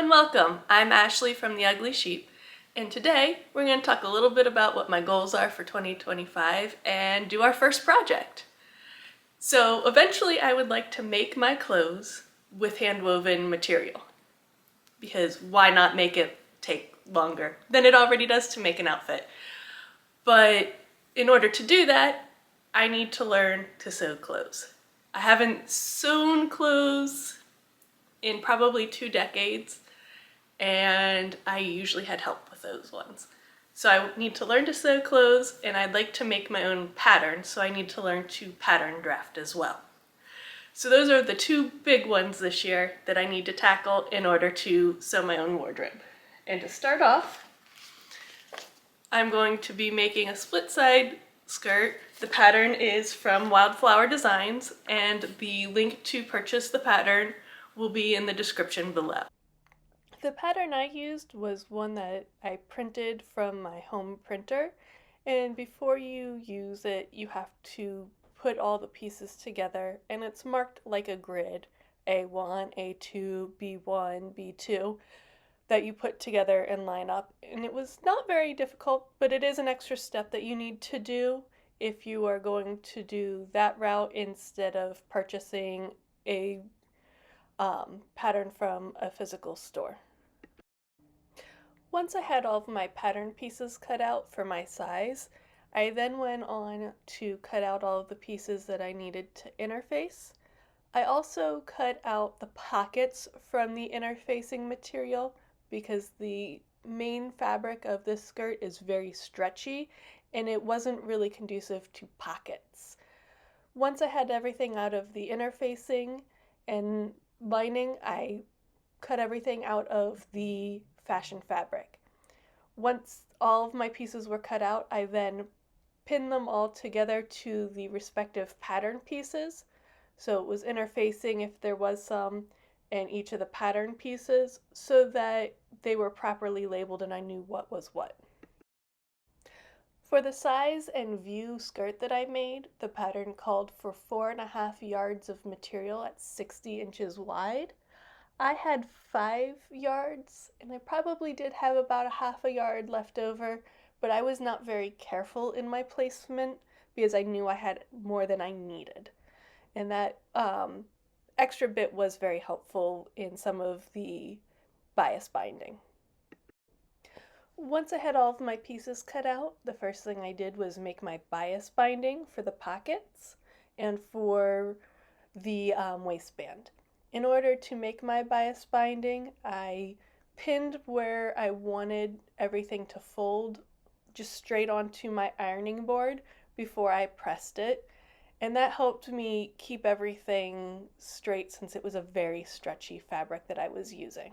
and welcome. I'm Ashley from The Ugly Sheep, and today we're going to talk a little bit about what my goals are for 2025 and do our first project. So eventually I would like to make my clothes with hand-woven material, because why not make it take longer than it already does to make an outfit? But in order to do that, I need to learn to sew clothes. I haven't sewn clothes in probably 2 decades, and I usually had help with those ones. So I need to learn to sew clothes, and I'd like to make my own patterns, so I need to learn to pattern draft as well. So those are the 2 big ones this year that I need to tackle in order to sew my own wardrobe. And to start off, I'm going to be making a split side skirt. The pattern is from Wildflower Designs, and the link to purchase the pattern will be in the description below. The pattern I used was one that I printed from my home printer, and before you use it, you have to put all the pieces together, and it's marked like a grid, A1, A2, B1, B2, that you put together and line up. And it was not very difficult, but it is an extra step that you need to do if you are going to do that route instead of purchasing a pattern from a physical store. Once I had all of my pattern pieces cut out for my size, I then went on to cut out all of the pieces that I needed to interface. I also cut out the pockets from the interfacing material because the main fabric of this skirt is very stretchy and it wasn't really conducive to pockets. Once I had everything out of the interfacing and lining, I cut everything out of the fashion fabric. Once all of my pieces were cut out, I then pinned them all together to the respective pattern pieces. So it was interfacing if there was some in each of the pattern pieces so that they were properly labeled and I knew what was what. For the size and view skirt that I made, the pattern called for 4.5 yards of material at 60 inches wide. I had 5 yards, and I probably did have about a half a yard left over, but I was not very careful in my placement because I knew I had more than I needed. And that extra bit was very helpful in some of the bias binding. Once I had all of my pieces cut out, the first thing I did was make my bias binding for the pockets and for the waistband. In order to make my bias binding, I pinned where I wanted everything to fold just straight onto my ironing board before I pressed it, and that helped me keep everything straight since it was a very stretchy fabric that I was using.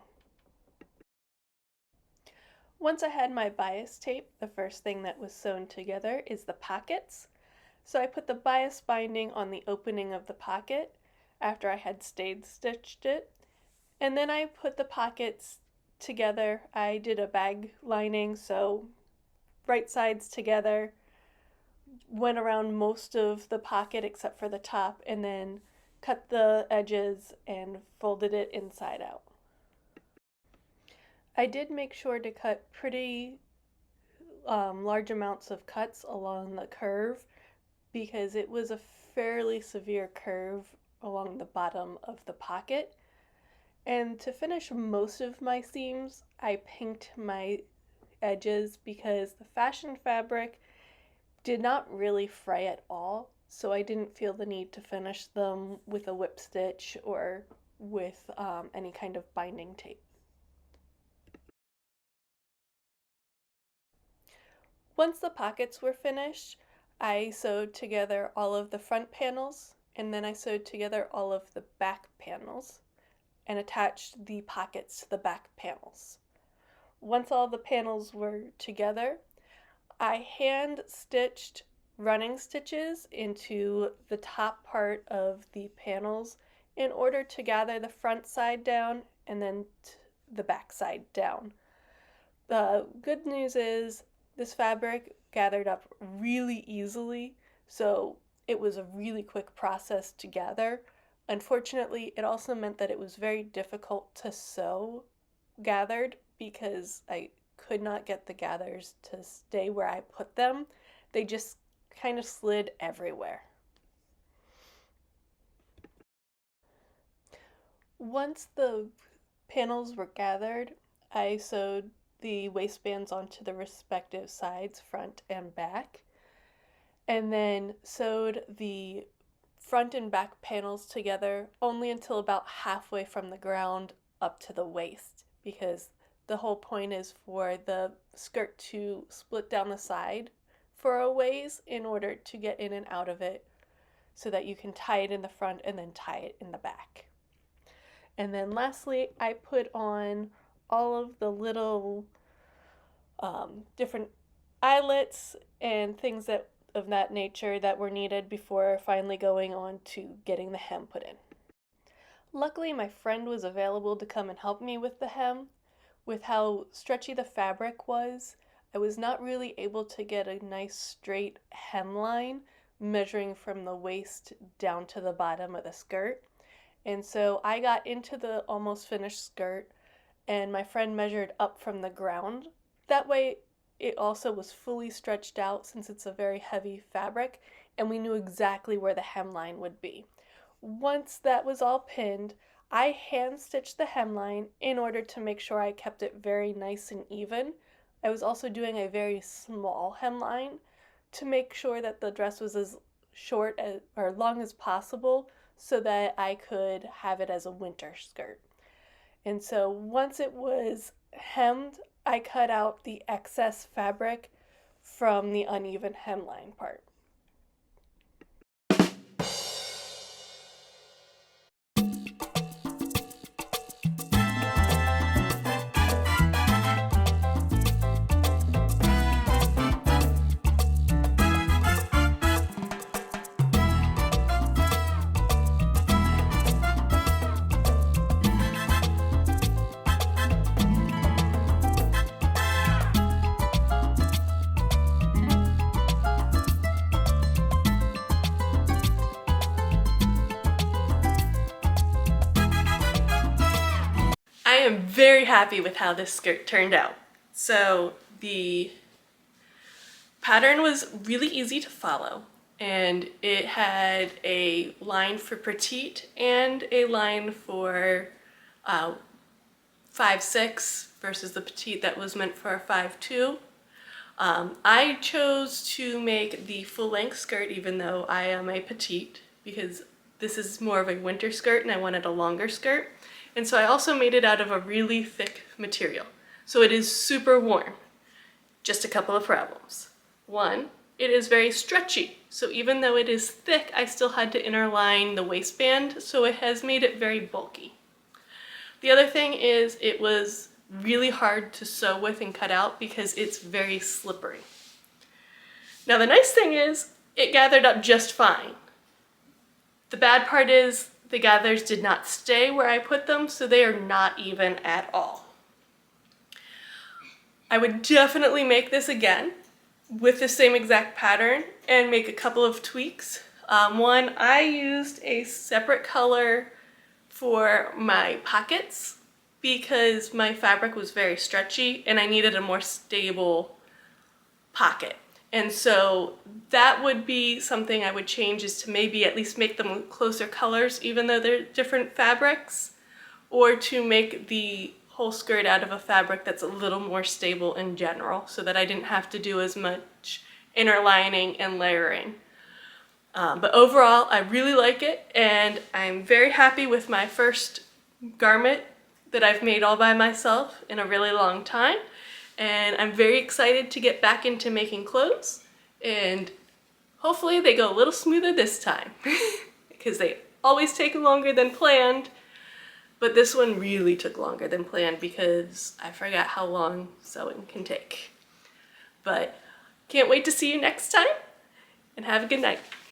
Once I had my bias tape, the first thing that was sewn together is the pockets. So I put the bias binding on the opening of the pocket after I had stitched it, and then I put the pockets together. I did a bag lining, so right sides together, went around most of the pocket except for the top, and then cut the edges and folded it inside out. I did make sure to cut pretty large amounts of cuts along the curve because it was a fairly severe curve along the bottom of the pocket. And to finish most of my seams, I pinked my edges because the fashion fabric did not really fray at all, so I didn't feel the need to finish them with a whip stitch or with any kind of binding tape. Once the pockets were finished, I sewed together all of the front panels, and then I sewed together all of the back panels and attached the pockets to the back panels. Once all the panels were together, I hand stitched running stitches into the top part of the panels in order to gather the front side down and then the back side down. The good news is this fabric gathered up really easily, so it was a really quick process to gather. Unfortunately, it also meant that it was very difficult to sew gathered because I could not get the gathers to stay where I put them. They just kind of slid everywhere. Once the panels were gathered, I sewed the waistbands onto the respective sides, front and back, and then sewed the front and back panels together only until about halfway from the ground up to the waist, because the whole point is for the skirt to split down the side for a ways in order to get in and out of it so that you can tie it in the front and then tie it in the back. And then lastly, I put on all of the little different eyelets and things of that nature that were needed before finally going on to getting the hem put in. Luckily, my friend was available to come and help me with the hem. With how stretchy the fabric was, I was not really able to get a nice straight hemline measuring from the waist down to the bottom of the skirt. And so I got into the almost finished skirt and my friend measured up from the ground. That way it also was fully stretched out since it's a very heavy fabric, and we knew exactly where the hemline would be. Once that was all pinned, I hand stitched the hemline in order to make sure I kept it very nice and even. I was also doing a very small hemline to make sure that the dress was as short as, or long as possible so that I could have it as a winter skirt. And so once it was hemmed, I cut out the excess fabric from the uneven hemline part. I am very happy with how this skirt turned out. So the pattern was really easy to follow, and it had a line for petite and a line for 5'6" versus the petite that was meant for a 5'2". I chose to make the full-length skirt even though I am a petite because this is more of a winter skirt and I wanted a longer skirt. And so I also made it out of a really thick material. So it is super warm. Just a couple of problems. One, it is very stretchy. So even though it is thick, I still had to interline the waistband, so it has made it very bulky. The other thing is it was really hard to sew with and cut out because it's very slippery. Now the nice thing is it gathered up just fine. The bad part is the gathers did not stay where I put them, so they are not even at all. I would definitely make this again with the same exact pattern and make a couple of tweaks. One, I used a separate color for my pockets because my fabric was very stretchy and I needed a more stable pocket. And so that would be something I would change, is to maybe at least make them closer colors even though they're different fabrics, or to make the whole skirt out of a fabric that's a little more stable in general so that I didn't have to do as much interlining and layering. But overall, I really like it, and I'm very happy with my first garment that I've made all by myself in a really long time. And I'm very excited to get back into making clothes, and hopefully they go a little smoother this time because they always take longer than planned, but this one really took longer than planned because I forgot how long sewing can take. But can't wait to see you next time, and have a good night.